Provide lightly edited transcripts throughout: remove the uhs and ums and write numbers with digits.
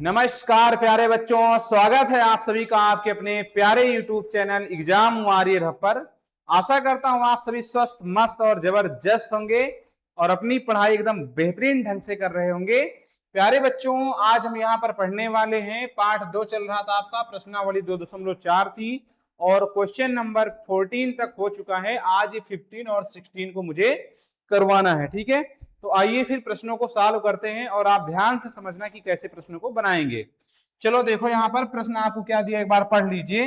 नमस्कार प्यारे बच्चों, स्वागत है आप सभी का आपके अपने प्यारे YouTube channel exam warrior hub पर। आशा करता हूं आप सभी स्वस्थ, मस्त और जबरदस्त होंगे और अपनी पढ़ाई एकदम बेहतरीन ढंग से कर रहे होंगे। प्यारे बच्चों, आज हम यहाँ पर पढ़ने वाले हैं पाठ 2 चल रहा था आपका, प्रश्नावली 2.4 थी और क्वेश्चन नंबर 14 तक हो चुका है। आज 15 और 16 को मुझे करवाना है, ठीक है। तो आइए फिर प्रश्नों को सॉल्व करते हैं और आप ध्यान से समझना कि कैसे प्रश्नों को बनाएंगे। चलो देखो, यहाँ पर प्रश्न आपको क्या दिया, एक बार पढ़ लीजिए।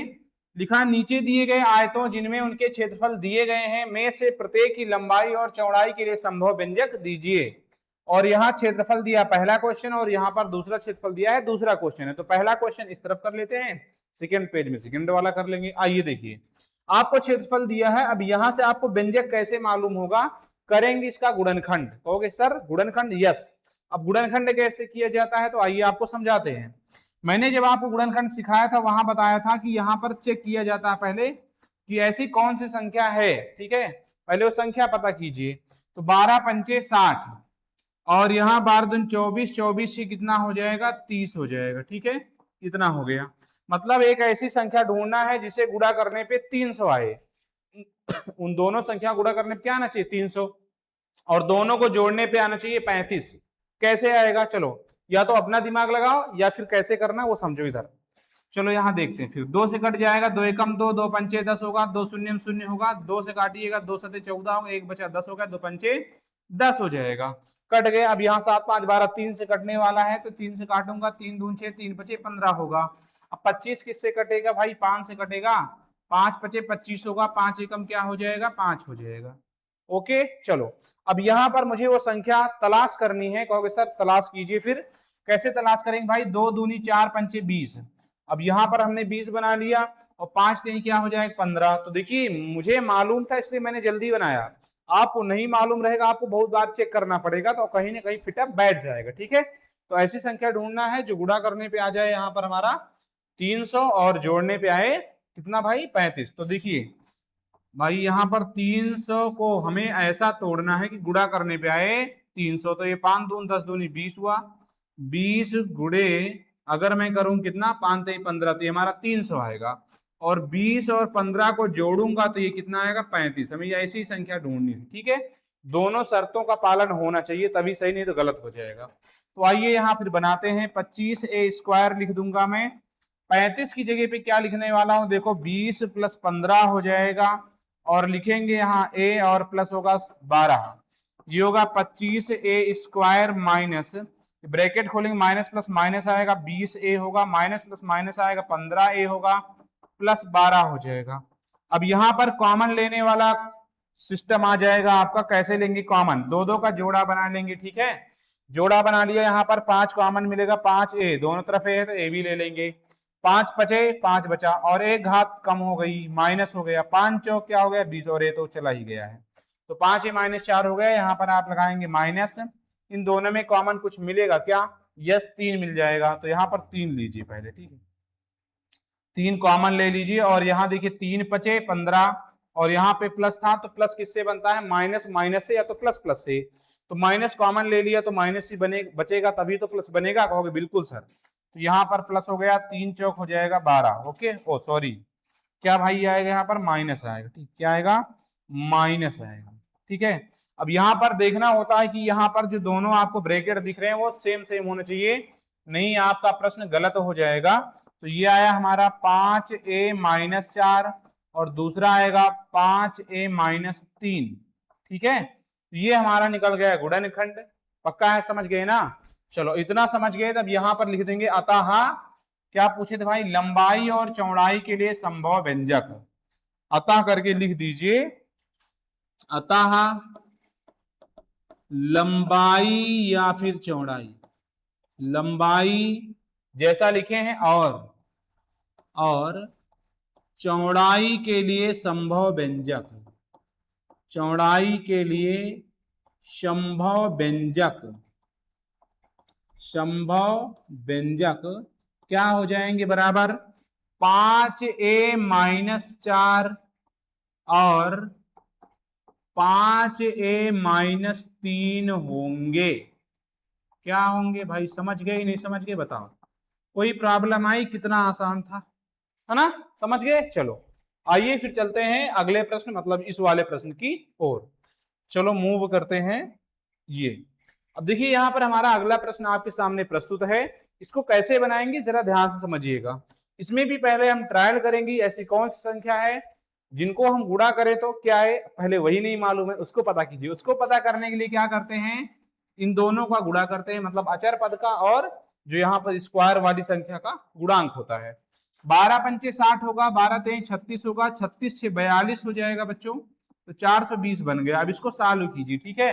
लिखा, नीचे दिए गए आयतों जिनमें उनके क्षेत्रफल दिए गए हैं में से प्रत्येक की लंबाई और चौड़ाई के लिए संभव व्यंजक दीजिए। और यहाँ क्षेत्रफल दिया पहला क्वेश्चन और यहाँ पर दूसरा क्षेत्रफल दिया है दूसरा क्वेश्चन है। तो पहला क्वेश्चन इस तरफ कर लेते हैं, सेकेंड पेज में सेकेंड वाला कर लेंगे। आइए देखिए, आपको क्षेत्रफल दिया है। अब यहां से आपको व्यंजक कैसे मालूम होगा, करेंगे इसका गुणनखंड। कहोगे सर गुणनखंड? यस। अब गुणनखंड कैसे किया जाता है, तो आइए आपको समझाते हैं। मैंने जब आपको गुणनखंड सिखाया था वहां बताया था कि यहाँ पर चेक किया जाता है पहले कि ऐसी कौन सी संख्या है, ठीक है। पहले वो संख्या पता कीजिए। तो 12 पंचे 60 और यहाँ 12 दूनी 24, 24 से कितना हो जाएगा, 30 हो जाएगा, ठीक है। इतना हो गया। मतलब एक ऐसी संख्या ढूंढना है जिसे गुणा करने पे 300 आए। उन दोनों संख्या गुणा करने पे क्या आना चाहिए, 300, और दोनों को जोड़ने पे आना चाहिए 35। कैसे आएगा, चलो या तो अपना दिमाग लगाओ या फिर कैसे करना वो समझो इधर। चलो यहाँ देखते हैं। फिर 2 से कट जाएगा, 2 एकम 2, 2 पंचे 10 होगा, 2 शून्य शून्य होगा, 2 से काटिएगा, 2 सते 14 होगा, 1 बचा 10 होगा, 2 पंचे 10 हो जाएगा। कट गए। अब यहाँ 7 5 12 3 से कटने वाला है तो 3 से काटूंगा, 3 दून 6, 3 बचे 15 होगा। अब 25 किससे कटेगा भाई, 5 से कटेगा, 5 बचे 25 होगा, 5 एकम क्या हो जाएगा, 5 हो जाएगा। ओके चलो, अब यहां पर मुझे वो संख्या तलाश करनी है। कहोगे सर तलाश कीजिए। फिर कैसे तलाश करेंगे भाई, 2 दूनी 4 पंचे 20। अब यहां पर हमने 20 बना लिया और 5 नहीं क्या हो जाएगा, 15। तो देखिए मुझे मालूम था इसलिए मैंने जल्दी बनाया। आपको नहीं मालूम रहेगा, आपको बहुत बार चेक करना पड़ेगा तो कहीं ना कहीं फिटअप बैठ जाएगा, ठीक है। तो ऐसी संख्या ढूंढना है जो गुणा करने पे आ जाए यहाँ पर हमारा 300 और जोड़ने पे आए कितना भाई, 35। तो देखिए भाई यहाँ पर 300 को हमें ऐसा तोड़ना है कि गुणा करने पे आए 300। तो ये 5 दून 10 दूनी 20 हुआ, 20 गुड़े अगर मैं करूं कितना, 5 3 15, तो ये हमारा 300 आएगा। और 20 और 15 को जोड़ूंगा तो ये कितना आएगा, 35। हमें ऐसी संख्या ढूंढनी है, ठीक है। दोनों शर्तों का पालन होना चाहिए तभी सही, नहीं तो गलत हो जाएगा। तो आइए यहाँ फिर बनाते हैं। 25a² लिख दूंगा मैं। 35 की जगह पे क्या लिखने वाला हूं, देखो 20 + 15 हो जाएगा और लिखेंगे यहाँ a और प्लस होगा 12। ये होगा 25a² माइनस, ब्रैकेट खोलेंगे, माइनस प्लस माइनस आएगा, 20a होगा, माइनस प्लस माइनस आएगा, 15a होगा, प्लस 12 हो जाएगा। अब यहाँ पर कॉमन लेने वाला सिस्टम आ जाएगा आपका। कैसे लेंगे कॉमन, दो दो का जोड़ा बना लेंगे, ठीक है। जोड़ा बना लिया, यहाँ पर 5 कॉमन मिलेगा, 5a, दोनों तरफ a है तो a भी ले लेंगे। 5 बचे, 5 बचा और एक घात कम हो गई, माइनस हो गया, 5 चौक क्या हो गया 20 और a तो चला ही गया है। तो 5a - 4 हो गया। यहाँ पर आप लगाएंगे माइनस, इन दोनों में कॉमन कुछ मिलेगा क्या, यस 3 मिल जाएगा। तो यहाँ पर 3 लीजिए पहले, ठीक है, 3 कॉमन ले लीजिए। और यहाँ देखिए 3 बचे 15 और यहाँ पे प्लस था तो प्लस किससे बनता है, माइनस माइनस से या तो प्लस प्लस से। तो माइनस कॉमन ले लिया तो माइनस ही बने बचेगा तभी तो प्लस बनेगा। कहोगे बिल्कुल सर। तो यहाँ पर प्लस हो गया, 3 चौक हो जाएगा 12। ओके, ओ सॉरी, क्या भाई आएगा यहाँ पर माइनस आएगा, ठीक, क्या आएगा, माइनस आएगा, ठीक है। अब यहाँ पर देखना होता है कि यहाँ पर जो दोनों आपको ब्रैकेट दिख रहे हैं वो सेम सेम होने चाहिए, नहीं आपका प्रश्न गलत हो जाएगा। तो ये आया हमारा 5a - 4 और दूसरा आएगा 5a - 3, ठीक है। ये हमारा निकल गया गुणनखंड। पक्का है, समझ गए ना। चलो इतना समझ गए, तब यहां पर लिख देंगे अतः, क्या पूछे थे भाई, लंबाई और चौड़ाई के लिए संभव व्यंजक। अतः करके लिख दीजिए, अतः लंबाई या फिर चौड़ाई, लंबाई जैसा लिखे हैं और चौड़ाई के लिए संभव व्यंजक, चौड़ाई के लिए संभव व्यंजक, संभव व्यंजक क्या हो जाएंगे, बराबर 5a - 4 और 5a - 3 होंगे। क्या होंगे भाई, समझ गए नहीं समझ गए बताओ। कोई प्रॉब्लम आई? कितना आसान था, है ना? समझ गए? चलो आइए फिर चलते हैं अगले प्रश्न, मतलब इस वाले प्रश्न की ओर। चलो मूव करते हैं ये। अब देखिए यहाँ पर हमारा अगला प्रश्न आपके सामने प्रस्तुत है। इसको कैसे बनाएंगे जरा ध्यान से समझिएगा। इसमें भी पहले हम ट्रायल करेंगे ऐसी कौन सी संख्या है जिनको हम गुणा करें तो क्या है, पहले वही नहीं मालूम है उसको पता कीजिए। उसको पता करने के लिए क्या करते हैं, इन दोनों का गुणा करते हैं, मतलब अचर पद का और जो यहाँ पर स्क्वायर वाली संख्या का गुणांक होता है। 12 पंचे 60 होगा, 12 तेई 36 होगा, 36 से 42 हो जाएगा बच्चों, तो 420 बन गया। अब इसको सॉल्व कीजिए, ठीक है।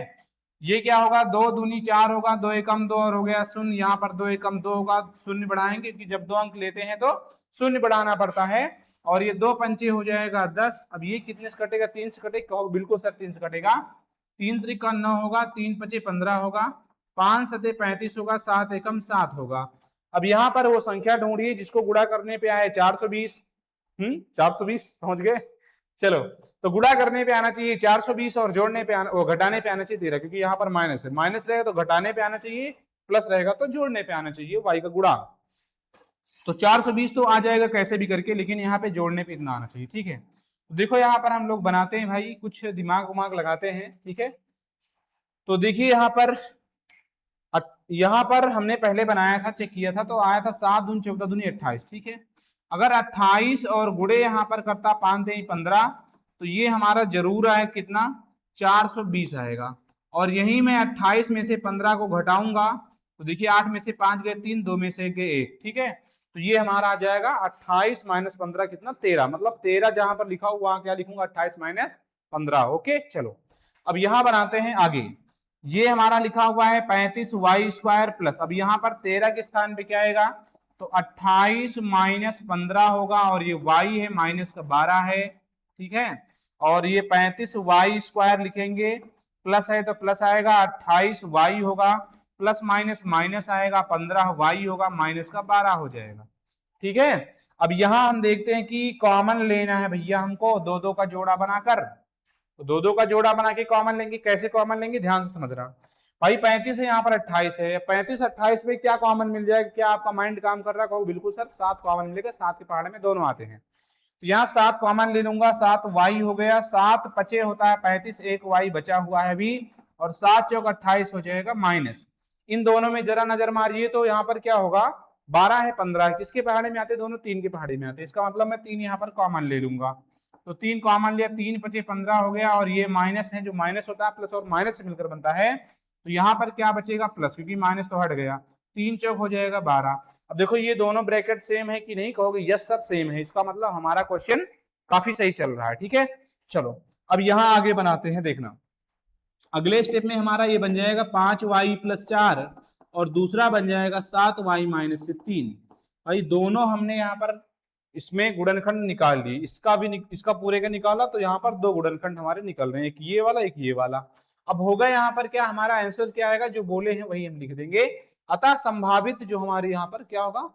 ये क्या होगा, 2 दूनी 4 होगा, 2 एकम 2 और हो गया शून्य। यहाँ पर 2 एकम 2 होगा, शून्य बढ़ाएंगे कि जब 2 अंक लेते हैं तो शून्य बढ़ाना पड़ता है। और ये 2 पंचे हो जाएगा 10। अब ये कितने से कटेगा, 3 से कटेगा, बिल्कुल सर 3 से कटेगा। 3 त्रिका 9 होगा, 3 पचे 15 होगा, 5 सते 35 होगा, 7 एकम 7 होगा। अब यहाँ पर वो संख्या ढूंढिए जिसको गुणा करने पे आए 420। 420 समझ गए। चलो तो गुणा करने पे आना चाहिए 420 और जोड़ने पे आना, वो घटाने पे आना चाहिए 13, क्योंकि यहाँ पर माइनस है। माइनस रहेगा तो घटाने पे आना चाहिए, प्लस रहेगा तो जोड़ने पे आना चाहिए, वाई का गुणा। तो 420 तो आ जाएगा कैसे भी करके, लेकिन यहाँ पे जोड़ने पे इतना आना चाहिए, ठीक है। तो देखो यहाँ पर हम लोग बनाते हैं भाई, कुछ दिमाग उमाग लगाते हैं, ठीक है। तो देखिए यहाँ पर हमने पहले बनाया था, चेक किया था, तो आया था 7 दूनी 14 दूनी 28, ठीक है। अगर 28 और गुड़े यहाँ पर करता 5 तेई 15, तो ये हमारा जरूर आए कितना, 420 आएगा। और यही मैं 28 में से 15 को घटाऊंगा तो देखिए 8 में से 5 गए 3, 2 में से गए 1, ठीक है। तो ये हमारा आ जाएगा 28 माइनस 15 कितना, 13। मतलब 13 जहां पर लिखा हुआ क्या लिखूंगा, 28 माइनस 15। ओके चलो अब यहां बनाते हैं आगे। ये हमारा लिखा हुआ है 35y² प्लस, अब यहाँ पर 13 के स्थान पे क्या आएगा, तो 28 माइनस 15 होगा, और ये y है माइनस का 12 है, ठीक है। और ये 35y² लिखेंगे, प्लस है तो प्लस आएगा, 28y होगा, प्लस माइनस माइनस आएगा, 15y होगा, माइनस का 12 हो जाएगा, ठीक है। अब यहां हम देखते हैं कि कॉमन लेना है भैया हमको, दो दो का जोड़ा बनाकर। तो दो दो का जोड़ा बना के कॉमन लेंगे। कैसे कॉमन लेंगे, ध्यान से समझना भाई। 35 है, यहाँ पर 28 है, 35 28 में क्या कॉमन मिल जाएगा, क्या आपका माइंड काम कर रहा है, कहो बिल्कुल सर 7 कॉमन मिलेगा, 7 के पहाड़े में दोनों आते हैं। तो यहाँ 7 कॉमन ले लूंगा, 7y हो गया, 7 पचे होता है 35, एक y बचा हुआ है अभी, और 7 चौक 28 हो जाएगा माइनस। इन दोनों में जरा नजर मारिए तो यहाँ पर क्या होगा, 12 है 15 है, किसके पहाड़े में आते, दोनों 3 के पहाड़े में आते। इसका मतलब मैं 3 यहाँ पर कॉमन ले लूंगा, तो 3 कॉमन लिया, 3 पचे 15 हो गया, और ये माइनस है, जो माइनस होता है प्लस और माइनस से मिलकर बनता है, तो यहाँ पर क्या बचेगा, प्लस, क्योंकि माइनस तो हट गया। 3 चौक हो जाएगा 12। अब देखो ये दोनों ब्रैकेट सेम है कि नहीं, कहोगे यस सर सेम है, इसका मतलब हमारा क्वेश्चन काफी सही चल रहा है, ठीक है। चलो अब यहाँ आगे बनाते हैं, देखना अगले स्टेप में हमारा ये बन जाएगा 5y + 4, और दूसरा बन जाएगा 7y - 3। भाई दोनों हमने यहाँ पर इसमें गुणनखंड निकाल ली, इसका भी इसका पूरे का निकाला, तो यहाँ पर 2 गुणनखंड हमारे निकल रहे हैं, एक ये वाला एक ये वाला। अब होगा यहाँ पर क्या, हमारा आंसर क्या आएगा, जो बोले हैं वही हम लिख देंगे। अतः संभावित जो हमारे यहाँ पर क्या होगा,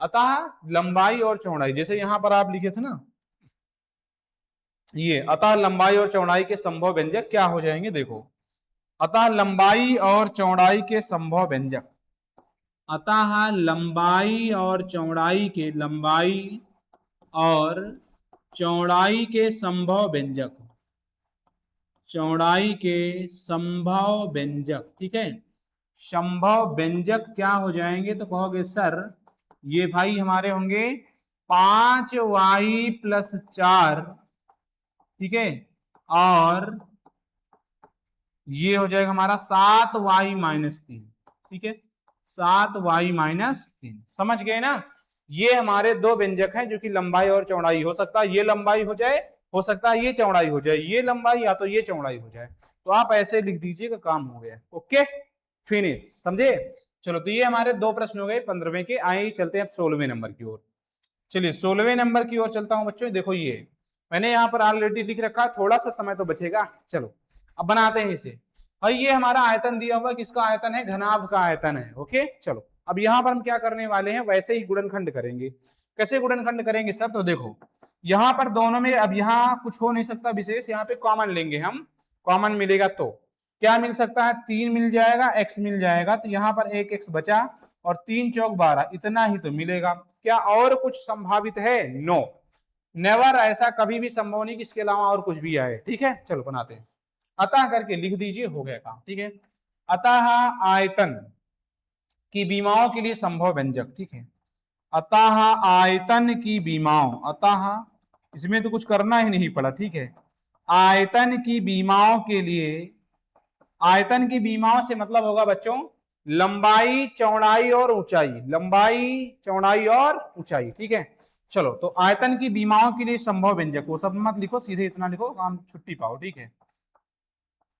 अतः लंबाई और चौड़ाई, जैसे यहाँ पर आप लिखे थे ना, ये अतः लंबाई और चौड़ाई के संभव व्यंजक क्या हो जाएंगे, देखो अतः लंबाई और चौड़ाई के संभव व्यंजक, अतः लंबाई और चौड़ाई के संभव व्यंजक, चौड़ाई के संभव व्यंजक, ठीक है। संभव व्यंजक क्या हो जाएंगे, तो कहोगे सर ये भाई हमारे होंगे 5y + 4, ठीक है, और ये हो जाएगा हमारा 7y - 3, ठीक है, 7y - 3। समझ गए ना, ये हमारे 2 व्यंजक हैं जो कि लंबाई और चौड़ाई, हो सकता है ये लंबाई हो जाए, हो सकता है ये चौड़ाई हो जाए, ये लंबाई या तो ये चौड़ाई हो जाए, तो आप ऐसे लिख दीजिएगा, काम हो गया। ओके फिनिश, समझे। चलो तो ये हमारे 2 प्रश्न हो गए 15वें के। आइए चलते हैं अब 16वें नंबर की ओर। चलिए 16वें नंबर की ओर चलता हूं बच्चों। देखो ये मैंने यहाँ पर ऑलरेडी लिख रखा, थोड़ा सा समय तो बचेगा। चलो अब बनाते हैं इसे। भाई ये हमारा आयतन दिया हुआ, किसका आयतन है, घनाभ का आयतन है। ओके चलो अब यहाँ पर हम क्या करने वाले हैं, वैसे ही गुणनखंड करेंगे। कैसे गुणनखंड करेंगे सर, तो देखो यहाँ पर दोनों में अब यहाँ कुछ हो नहीं सकता विशेष, यहाँ पे कॉमन लेंगे हम, कॉमन मिलेगा तो क्या मिल सकता है, 3 मिल जाएगा, x मिल जाएगा, तो यहाँ पर एक x बचा, और 3 चौक 12, इतना ही तो मिलेगा। क्या और कुछ संभावित है? नो, नेवर, ऐसा कभी भी संभव नहीं कि इसके अलावा और कुछ भी आए। ठीक है, चलो बनाते हैं। अतः करके लिख दीजिए, हो गया काम। ठीक है, अतः आयतन की विमाओं के लिए संभव व्यंजक। ठीक है, अतः आयतन की विमाओं, अतः इसमें तो कुछ करना ही नहीं पड़ा। ठीक है, आयतन की विमाओं के लिए, आयतन की विमाओं से मतलब होगा बच्चों लंबाई, चौड़ाई और ऊंचाई, लंबाई, चौड़ाई और ऊंचाई। ठीक है, चलो तो आयतन की विमाओं के लिए संभव व्यंजक, वो सब मत लिखो, सीधे इतना लिखो, काम छुट्टी पाओ। ठीक है,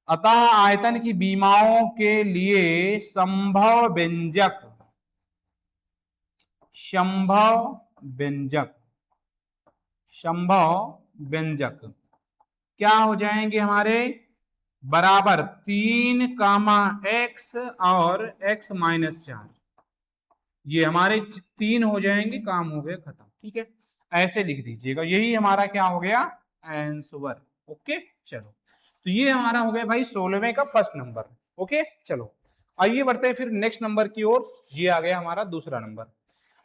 अतः आयतन की विमाओं के लिए संभव व्यंजक, संभव व्यंजक, संभव व्यंजक क्या हो जाएंगे हमारे? बराबर 3 कामा x और x माइनस 4, ये हमारे 3 हो जाएंगे, काम हो गया खत्म। ठीक है, ऐसे लिख दीजिएगा, यही हमारा क्या हो गया? आंसर। ओके, चलो तो ये हमारा हो गया भाई 16वें का फर्स्ट नंबर। ओके, चलो आइए बढ़ते हैं फिर नेक्स्ट नंबर की ओर। ये आ गया हमारा दूसरा नंबर।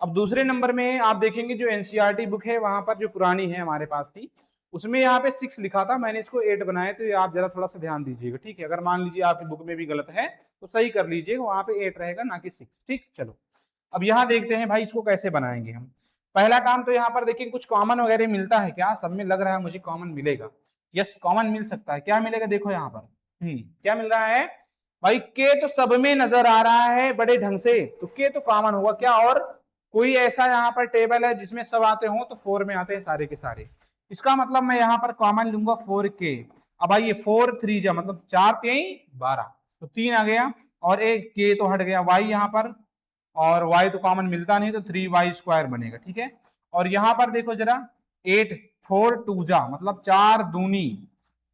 अब दूसरे नंबर में आप देखेंगे जो एनसीईआरटी बुक है वहां पर जो पुरानी है हमारे पास थी, उसमें यहाँ पे 6 लिखा था, मैंने इसको 8 बनाया, तो ये आप जरा थोड़ा सा ध्यान दीजिएगा। ठीक है, अगर मान लीजिए आपकी बुक में भी गलत है तो सही कर लीजिएगा, वहां पे 8 रहेगा ना कि 6। ठीक, चलो अब यहाँ देखते हैं भाई इसको कैसे बनाएंगे हम। पहला काम तो यहाँ पर देखिए कुछ कॉमन वगैरह मिलता है क्या? सब में लग रहा है मुझे कॉमन मिलेगा। यस, कॉमन मिल सकता है। क्या मिलेगा देखो यहाँ पर, क्या मिल रहा है भाई? के तो सब में नजर आ रहा है बड़े ढंग से, तो के तो कॉमन होगा। क्या और कोई ऐसा यहाँ पर टेबल है जिसमें सब आते हो? तो 4 में आते हैं सारे के सारे। इसका मतलब मैं यहाँ पर कॉमन लूंगा 4k। अब आइए 4 3 जा मतलब 4 3 12, तो 3 आ गया और एक k तो हट गया y यहाँ पर, और y तो कॉमन मिलता नहीं तो 3y स्क्वायर बनेगा। ठीक है, और यहाँ पर देखो जरा 8 4 2 जा मतलब 4 दूनी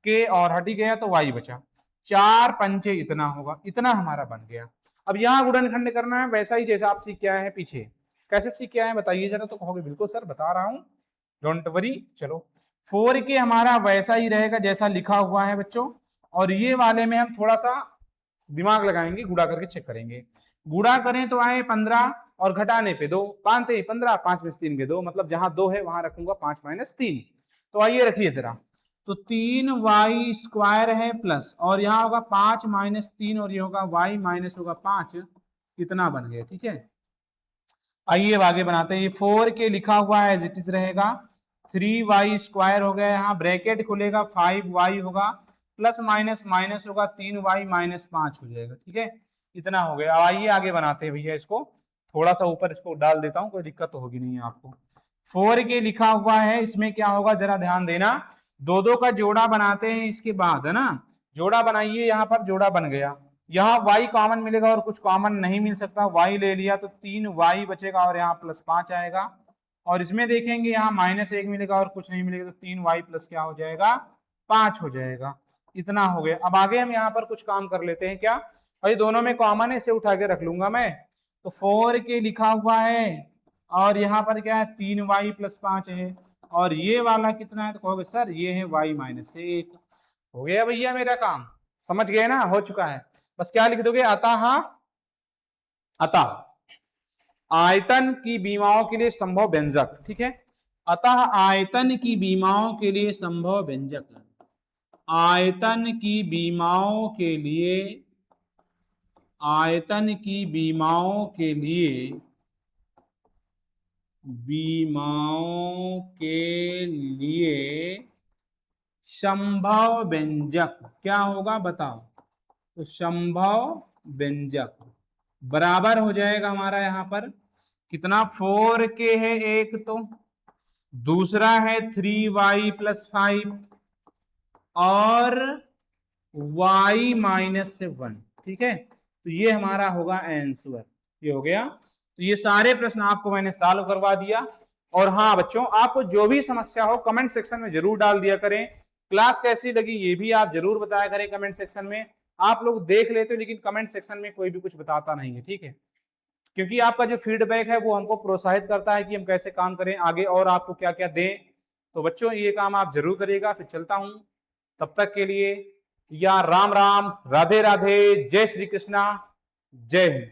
k और हट गया तो y बचा, 4 पंचे इतना होगा, इतना हमारा बन गया। अब यहाँ गुणनखंड करना है वैसा ही जैसा आप सीख के आए हैं पीछे। कैसे सीख के आए हैं बताइए जरा, तो कहोगे बिल्कुल सर बता रहा हूं, डोंट वरी। चलो 4k हमारा वैसा ही रहेगा जैसा लिखा हुआ है बच्चों, और ये वाले में हम थोड़ा सा दिमाग लगाएंगे, गुणा करके चेक करेंगे। गुणा करें तो आए 15 और घटाने पे 2, 5 15, 5 में 3 के 2, मतलब जहां 2 है वहां रखूंगा 5 माइनस 3। तो आइए रखिए जरा, तो 3y स्क्वायर है प्लस, और यहाँ होगा 5 माइनस 3 और ये होगा y माइनस होगा 5, कितना बन गया? ठीक है, आइए आगे बनाते हैं। ये 4k लिखा हुआ है एज इट इज रहेगा, 3y स्क्वायर हो गया, यहाँ ब्रैकेट खुलेगा 5y होगा, प्लस माइनस माइनस होगा 3y माइनस 5 हो जाएगा। ठीक है, इतना हो गया। आइए आगे बनाते हैं भैया, इसको थोड़ा सा ऊपर इसको डाल देता हूँ, कोई दिक्कत तो होगी नहीं आपको। 4k लिखा हुआ है, इसमें क्या होगा जरा ध्यान देना, 2 का जोड़ा बनाते हैं इसके बाद, है ना, जोड़ा बनाइए, यहाँ पर जोड़ा बन गया, यहाँ y कॉमन मिलेगा और कुछ कॉमन नहीं मिल सकता, y ले लिया तो 3y बचेगा और यहाँ प्लस 5 आएगा, और इसमें देखेंगे यहाँ माइनस 1 मिलेगा और कुछ नहीं मिलेगा, तो 3y प्लस क्या हो जाएगा? 5 हो जाएगा। इतना हो गया। अब आगे हम यहाँ पर कुछ काम कर लेते हैं। क्या भाई? दोनों में कॉमन है, इसे उठा के रख लूंगा मैं, तो 4k लिखा हुआ है और यहाँ पर क्या है 3y प्लस 5 है, और ये वाला कितना है? तो कहोगे सर ये है y माइनस 1। हो गया भैया मेरा काम, समझ गए ना? हो चुका है। बस क्या लिख दोगे? अतः, अतः आयतन की विमाओं के लिए संभव व्यंजक। ठीक है, अतः आयतन की विमाओं के लिए संभव व्यंजक, आयतन की विमाओं के लिए, आयतन की विमाओं के लिए, विमाओं के लिए संभव व्यंजक क्या होगा बताओ? तो संभव व्यंजक बराबर हो जाएगा हमारा यहाँ पर कितना? 4k है एक, तो दूसरा है 3y प्लस 5 और y माइनस से 1। ठीक है, तो ये हमारा होगा आंसर। ये हो गया। तो ये सारे प्रश्न आपको मैंने सॉल्व करवा दिया। और हाँ बच्चों, आपको जो भी समस्या हो कमेंट सेक्शन में जरूर डाल दिया करें। क्लास कैसी लगी ये भी आप जरूर बताया करें कमेंट सेक्शन में। आप लोग देख लेते हो लेकिन कमेंट सेक्शन में कोई भी कुछ बताता नहीं है। ठीक है, क्योंकि आपका जो फीडबैक है वो हमको प्रोत्साहित करता है कि हम कैसे काम करें आगे और आपको क्या क्या दें। तो बच्चों ये काम आप जरूर करिएगा। फिर चलता हूं, तब तक के लिए या राम राम, राधे राधे, जय श्री कृष्णा, जय हिंद।